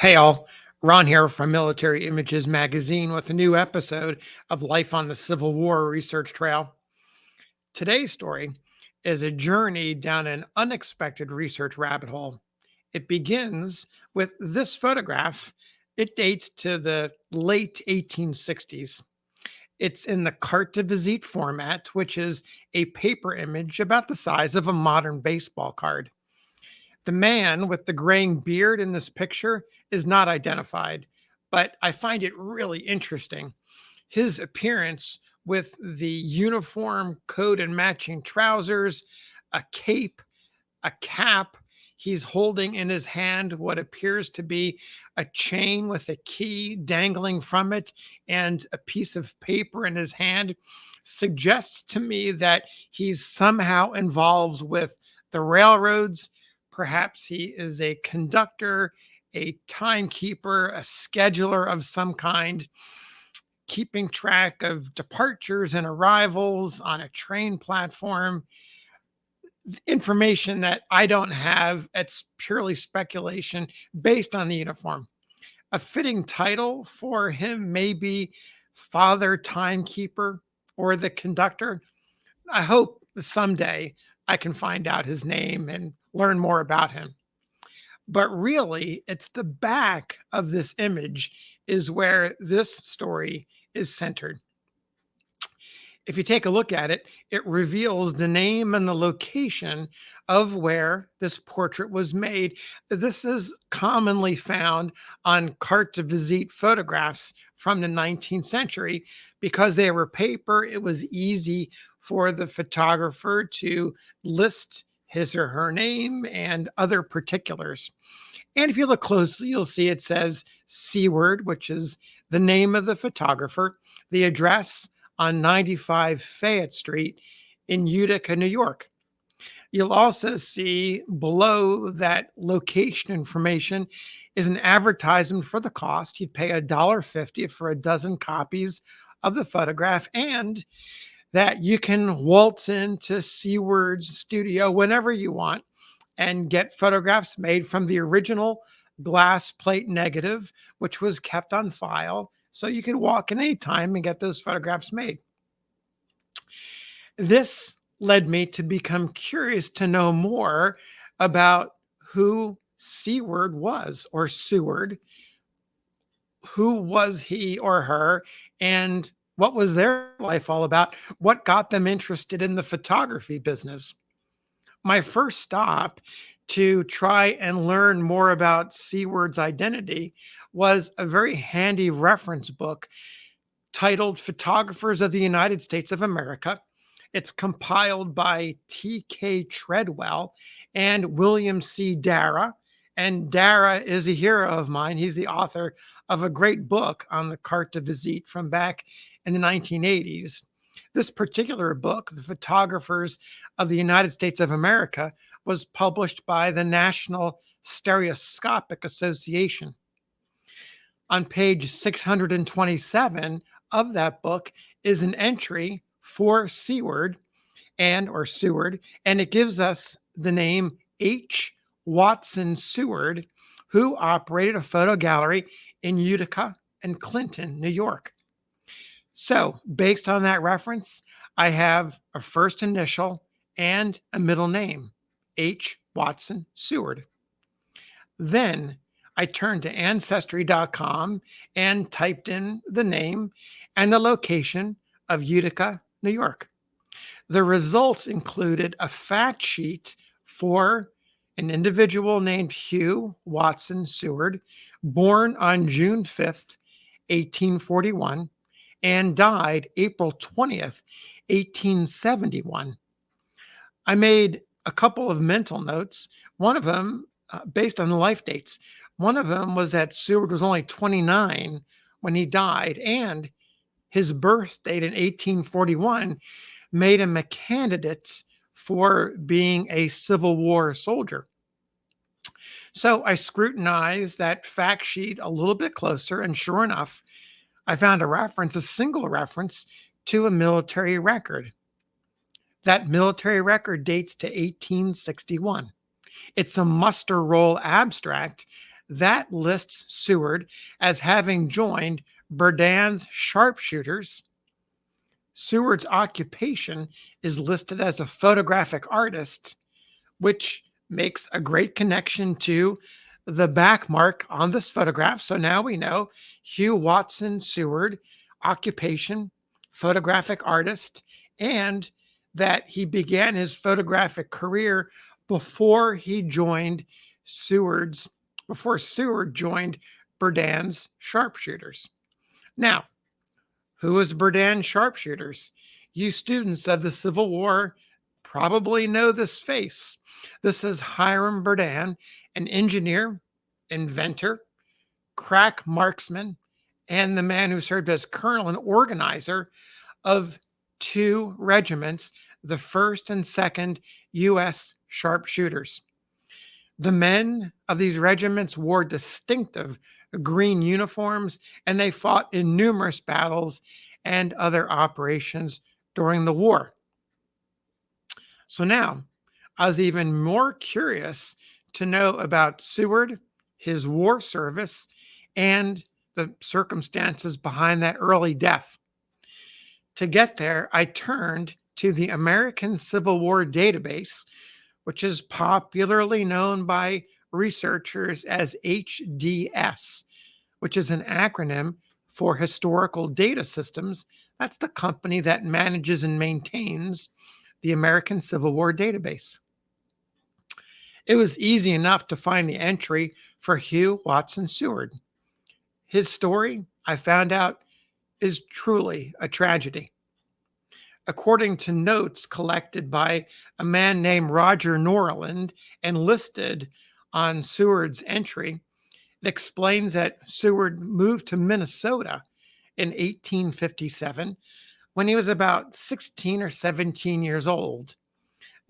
Hey all, Ron here from Military Images Magazine with a new episode of Life on the Civil War Research Trail. Today's story is a journey down an unexpected research rabbit hole. It begins with this photograph. It dates to the late 1860s. It's in the carte de visite format, which is a paper image about the size of a modern baseball card. The man with the graying beard in this picture is not identified, but I find it really interesting. His appearance with the uniform coat and matching trousers, a cape, a cap. He's holding in his hand what appears to be a chain with a key dangling from it and a piece of paper in his hand suggests to me that he's somehow involved with the railroads. Perhaps he is a conductor, a timekeeper, a scheduler of some kind, keeping track of departures and arrivals on a train platform. Information that I don't have. It's purely speculation based on the uniform. A fitting title for him may be Father Timekeeper or the Conductor. I hope someday I can find out his name and learn more about him. But really, it's the back of this image is where this story is centered. If you take a look at it, it reveals the name and the location of where this portrait was made. This is commonly found on carte de visite photographs from the 19th century. Because they were paper, it was easy for the photographer to list his or her name and other particulars. And if you look closely, you'll see it says Seward, which is the name of the photographer, the address on 95 Fayette Street in Utica, New York. You'll also see below that location information is an advertisement for the cost. You'd pay $1.50 for a dozen copies of the photograph, and that you can waltz into Seward's studio whenever you want and get photographs made from the original glass plate negative, which was kept on file. So you could walk in any time and get those photographs made. This led me to become curious to know more about who Seward was, or Seward. Who was he or her, and what was their life all about? What got them interested in the photography business? My first stop to try and learn more about Seward's identity was a very handy reference book titled Photographers of the United States of America. It's compiled by T.K. Treadwell and William C. Dara. And Dara is a hero of mine. He's the author of a great book on the carte de visite from back in the 1980s. This particular book, The Photographers of the United States of America, was published by the National Stereoscopic Association. On page 627 of that book is an entry for Seward or Seward, and it gives us the name H. Watson Seward, who operated a photo gallery in Utica and Clinton, New York. So, based on that reference, I have a first initial and a middle name, H. Watson Seward. Then I turned to Ancestry.com and typed in the name and the location of Utica, New York. The results included a fact sheet for an individual named Hugh Watson Seward, born on June 5th, 1841, and died April 20th, 1871. I made a couple of mental notes, one of them based on the life dates. One of them was that Seward was only 29 when he died, and his birth date in 1841 made him a candidate for being a Civil War soldier. So I scrutinized that fact sheet a little bit closer, and sure enough, I found a single reference to a military record. That military record dates to 1861. It's a muster roll abstract that lists Seward as having joined Berdan's Sharpshooters. Seward's occupation is listed as a photographic artist, which makes a great connection to the back mark on this photograph. So now we know Hugh Watson Seward, occupation, photographic artist, and that he began his photographic career before he joined Seward's, before Seward joined Berdan's Sharpshooters. Now, who is Berdan Sharpshooters? You students of the Civil War probably know this face. This is Hiram Berdan, an engineer, inventor, crack marksman, and the man who served as colonel and organizer of two regiments, the 1st and 2nd U.S. Sharpshooters. The men of these regiments wore distinctive green uniforms, and they fought in numerous battles and other operations during the war. So now, I was even more curious to know about Seward, his war service, and the circumstances behind that early death. To get there, I turned to the American Civil War database, which is popularly known by researchers as HDS, which is an acronym for Historical Data Systems. That's the company that manages and maintains the American Civil War database. It was easy enough to find the entry for Hugh Watson Seward. His story, I found out, is truly a tragedy. According to notes collected by a man named Roger Norland and listed on Seward's entry, it explains that Seward moved to Minnesota in 1857 when he was about 16 or 17 years old.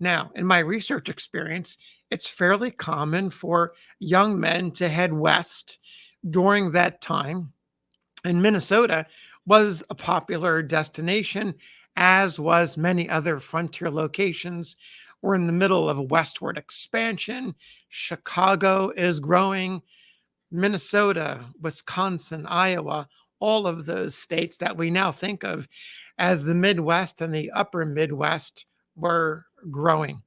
Now, in my research experience, it's fairly common for young men to head west during that time, and Minnesota was a popular destination, as was many other frontier locations. We're in the middle of a westward expansion. Chicago is growing. Minnesota, Wisconsin, Iowa, all of those states that we now think of as the Midwest and the upper Midwest were growing.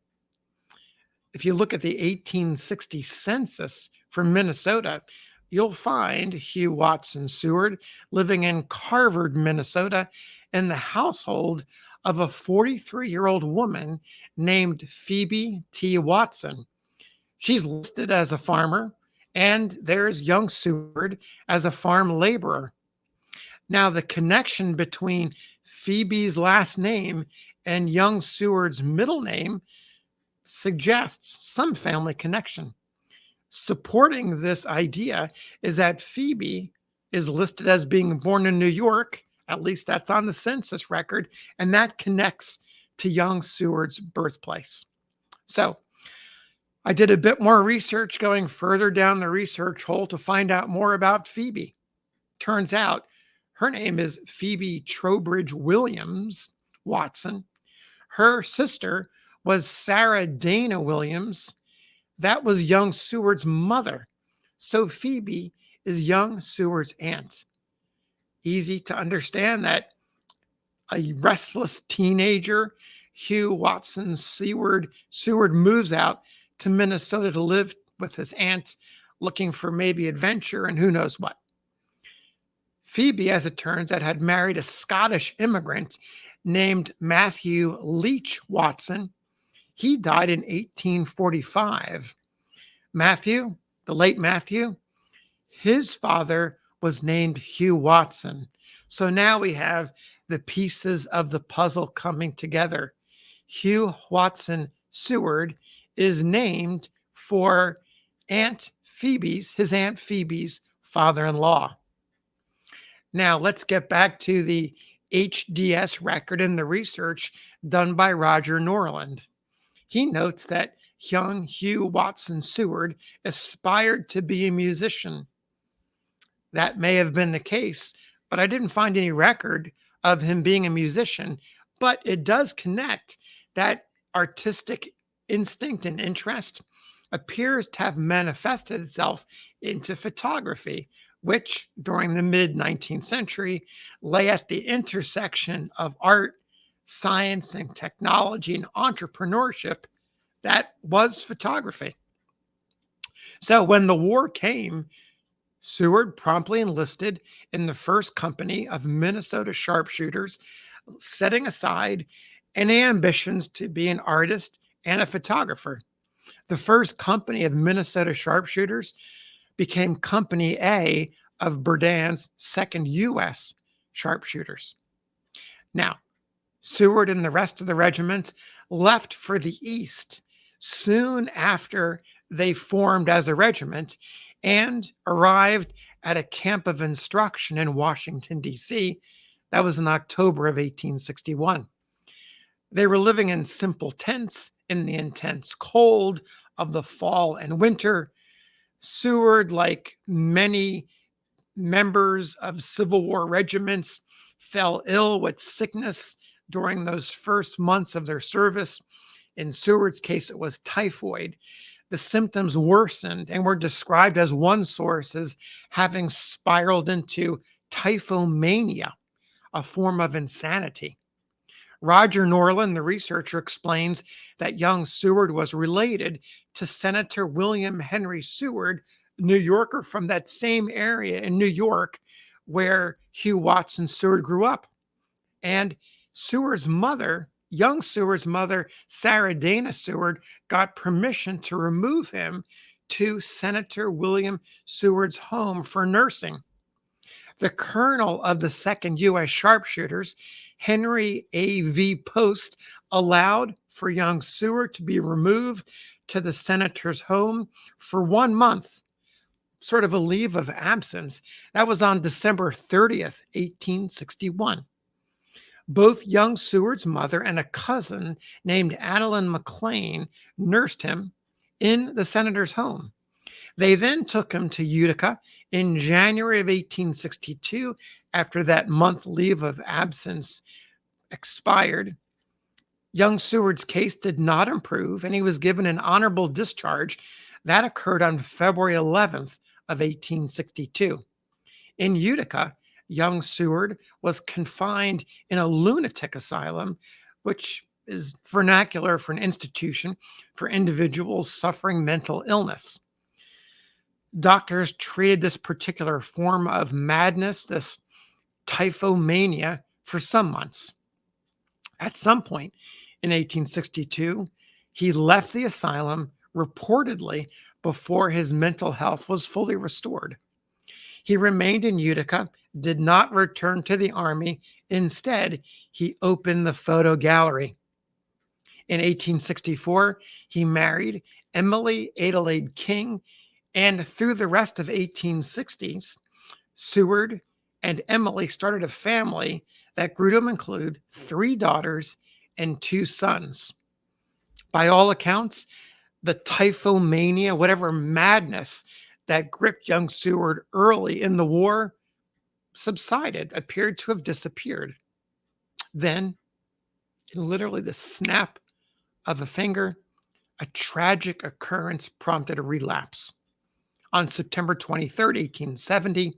If you look at the 1860 census for Minnesota, you'll find Hugh Watson Seward living in Carver, Minnesota, in the household of a 43-year-old woman named Phoebe T. Watson. She's listed as a farmer, and there's young Seward as a farm laborer. Now, the connection between Phoebe's last name and young Seward's middle name suggests some family connection. Supporting this idea is that Phoebe is listed as being born in New York, at least that's on the census record, and that connects to young Seward's birthplace. So I did a bit more research going further down the research hole to find out more about Phoebe. Turns out her name is Phoebe Trowbridge Williams Watson. Her sister was Sarah Dana Williams. That was young Seward's mother. So Phoebe is young Seward's aunt. Easy to understand that a restless teenager, Hugh Watson Seward moves out to Minnesota to live with his aunt, looking for maybe adventure and who knows what. Phoebe, as it turns out, had married a Scottish immigrant named Matthew Leach Watson. He died in 1845. Matthew, the late Matthew, his father was named Hugh Watson. So now we have the pieces of the puzzle coming together. Hugh Watson Seward is named for his Aunt Phoebe's father-in-law. Now let's get back to the HDS record and the research done by Roger Norland. He notes that young Hugh Watson Seward aspired to be a musician. That may have been the case, but I didn't find any record of him being a musician. But it does connect that artistic instinct and interest appears to have manifested itself into photography, which during the mid 19th century lay at the intersection of art, science, and technology and entrepreneurship. That was photography. So when the war came, Seward promptly enlisted in the first company of Minnesota Sharpshooters, setting aside any ambitions to be an artist and a photographer. The first company of Minnesota Sharpshooters became Company A of Berdan's second U.S. Sharpshooters. Now, Seward and the rest of the regiment left for the East soon after they formed as a regiment and arrived at a camp of instruction in Washington, D.C. That was in October of 1861. They were living in simple tents in the intense cold of the fall and winter. Seward, like many members of Civil War regiments, fell ill with sickness during those first months of their service. In Seward's case, it was typhoid. The symptoms worsened and were described as one source as having spiraled into typhomania, a form of insanity. Roger Norland, the researcher, explains that young Seward was related to Senator William Henry Seward, New Yorker from that same area in New York where Hugh Watson Seward grew up. And Seward's mother, young Seward's mother, Sarah Dana Seward, got permission to remove him to Senator William Seward's home for nursing. The colonel of the 2nd U.S. Sharpshooters, Henry A.V. Post, allowed for young Seward to be removed to the senator's home for 1 month, sort of a leave of absence. That was on December 30th, 1861. Both young Seward's mother and a cousin named Adeline McLean nursed him in the senator's home. They then took him to Utica in January of 1862 after that month leave of absence expired. Young Seward's case did not improve, and he was given an honorable discharge. That occurred on February 11th of 1862. In Utica, young Seward was confined in a lunatic asylum, which is vernacular for an institution for individuals suffering mental illness. Doctors treated this particular form of madness, this typhomania, for some months. At some point in 1862, he left the asylum reportedly before his mental health was fully restored. He remained in Utica, did not return to the Army. Instead, he opened the photo gallery. In 1864, he married Emily Adelaide King, and through the rest of 1860s, Seward and Emily started a family that grew to include 3 daughters and 2 sons. By all accounts, the typhomania, whatever madness that gripped young Seward early in the war, subsided, appeared to have disappeared. Then, in literally the snap of a finger, a tragic occurrence prompted a relapse. On September 23rd, 1870,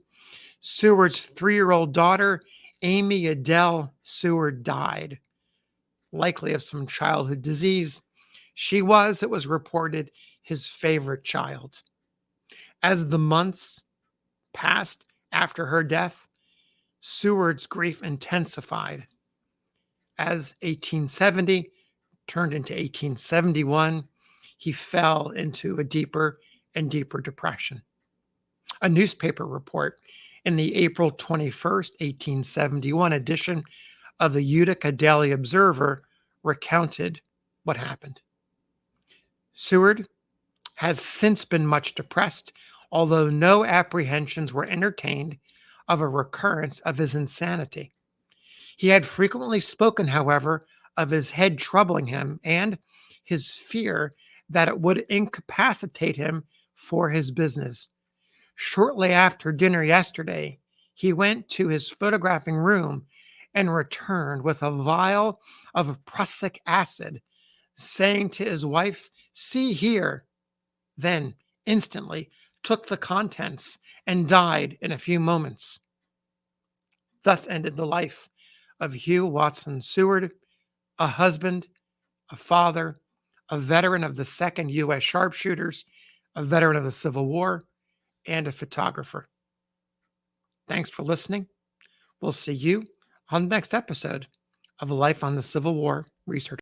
Seward's 3-year-old daughter, Amy Adele Seward, died, likely of some childhood disease. She was, it was reported, his favorite child. As the months passed after her death, Seward's grief intensified. As 1870 turned into 1871, he fell into a deeper and deeper depression. A newspaper report in the April 21st, 1871 edition of the Utica Daily Observer recounted what happened. Seward has since been much depressed, although no apprehensions were entertained of a recurrence of his insanity. He had frequently spoken, however, of his head troubling him and his fear that it would incapacitate him for his business. Shortly after dinner yesterday, he went to his photographing room and returned with a vial of prussic acid, saying to his wife, "See here." Then, instantly, took the contents, and died in a few moments. Thus ended the life of Hugh Watson Seward, a husband, a father, a veteran of the 2nd U.S. Sharpshooters, a veteran of the Civil War, and a photographer. Thanks for listening. We'll see you on the next episode of Life on the Civil War Research.